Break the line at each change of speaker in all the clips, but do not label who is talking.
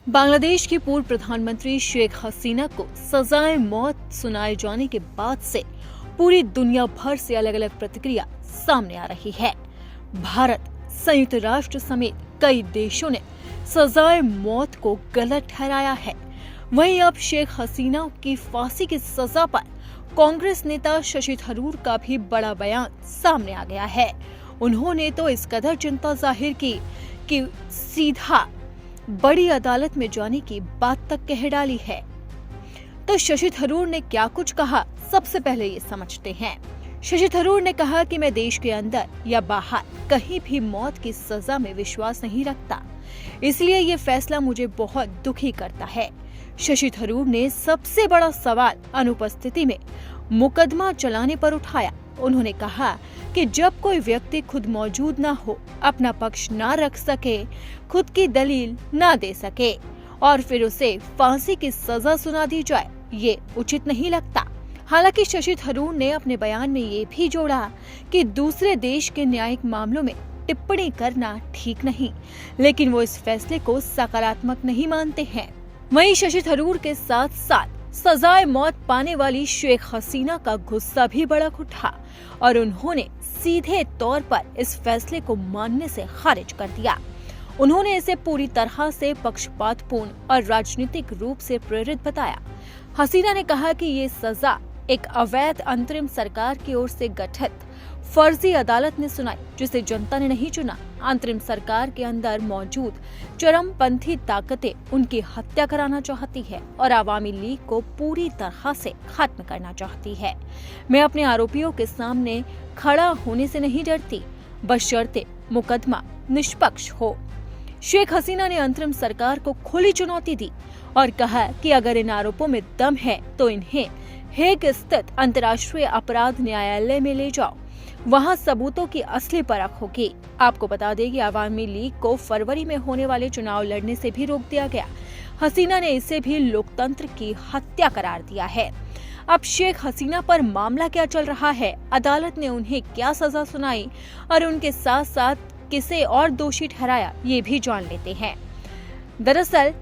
बांग्लादेश की पूर्व प्रधानमंत्री शेख हसीना को सजाए मौत सुनाए जाने के बाद से पूरी दुनिया भर से अलग अलग प्रतिक्रिया सामने आ रही है। भारत, संयुक्त राष्ट्र समेत कई देशों ने सजाए मौत को गलत ठहराया है। वहीं अब शेख हसीना की फांसी की सजा पर कांग्रेस नेता शशि थरूर का भी बड़ा बयान सामने आ गया है। उन्होंने तो इस कदर चिंता जाहिर की कि सीधा बड़ी अदालत में जाने की बात तक कह डाली है। तो शशि थरूर ने क्या कुछ कहा, सबसे पहले ये समझते हैं। शशि थरूर ने कहा कि मैं देश के अंदर या बाहर कहीं भी मौत की सजा में विश्वास नहीं रखता, इसलिए ये फैसला मुझे बहुत दुखी करता है। शशि थरूर ने सबसे बड़ा सवाल अनुपस्थिति में मुकदमा चलाने पर उठाया। उन्होंने कहा कि जब कोई व्यक्ति खुद मौजूद ना हो, अपना पक्ष ना रख सके, खुद की दलील ना दे सके और फिर उसे फांसी की सजा सुना दी जाए, ये उचित नहीं लगता। हालांकि शशि थरूर ने अपने बयान में ये भी जोड़ा कि दूसरे देश के न्यायिक मामलों में टिप्पणी करना ठीक नहीं, लेकिन वो इस फैसले को सकारात्मक नहीं मानते हैं। वहीं शशि थरूर के साथ साथ सजाए मौत पाने वाली शेख हसीना का गुस्सा भी भड़क उठा और उन्होंने सीधे तौर पर इस फैसले को मानने से खारिज कर दिया। उन्होंने इसे पूरी तरह से पक्षपातपूर्ण और राजनीतिक रूप से प्रेरित बताया। हसीना ने कहा कि ये सजा एक अवैध अंतरिम सरकार की ओर से गठित फर्जी अदालत ने सुनाई, जिसे जनता ने नहीं चुना। अंतरिम सरकार के अंदर मौजूद चरमपंथी ताकतें उनकी हत्या कराना चाहती है और आवामी लीग को पूरी तरह से खत्म करना चाहती है। मैं अपने आरोपियों के सामने खड़ा होने से नहीं डरती, बशर्ते मुकदमा निष्पक्ष हो। शेख हसीना ने अंतरिम सरकार को खुली चुनौती दी और कहा कि अगर इन आरोपों में दम है तो इन्हें हेग स्थित अंतर्राष्ट्रीय अपराध न्यायालय में ले जाओ, वहां सबूतों की असली परख होगी। आपको बता दें कि आवामी लीग को फरवरी में होने वाले चुनाव लड़ने से भी रोक दिया गया। हसीना ने इसे भी लोकतंत्र की हत्या करार दिया है। अब शेख हसीना पर मामला क्या चल रहा है, अदालत ने उन्हें क्या सजा सुनाई और उनके साथ साथ किसे और दोषी ठहराया, ये भी जान लेते हैं। दरअसल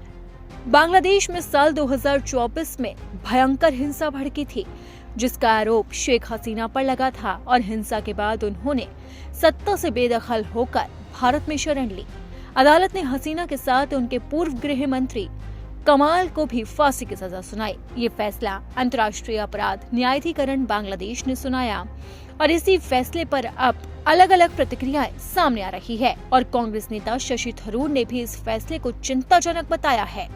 बांग्लादेश में साल 2024 में भयंकर हिंसा भड़की थी, जिसका आरोप शेख हसीना पर लगा था और हिंसा के बाद उन्होंने सत्ता से बेदखल होकर भारत में शरण ली। अदालत ने हसीना के साथ उनके पूर्व गृह मंत्री कमाल को भी फांसी की सजा सुनाई। ये फैसला अंतर्राष्ट्रीय अपराध न्यायाधिकरण बांग्लादेश ने सुनाया और इसी फैसले पर अब अलग अलग प्रतिक्रियाएं सामने आ रही है और कांग्रेस नेता शशि थरूर ने भी इस फैसले को चिंताजनक बताया है।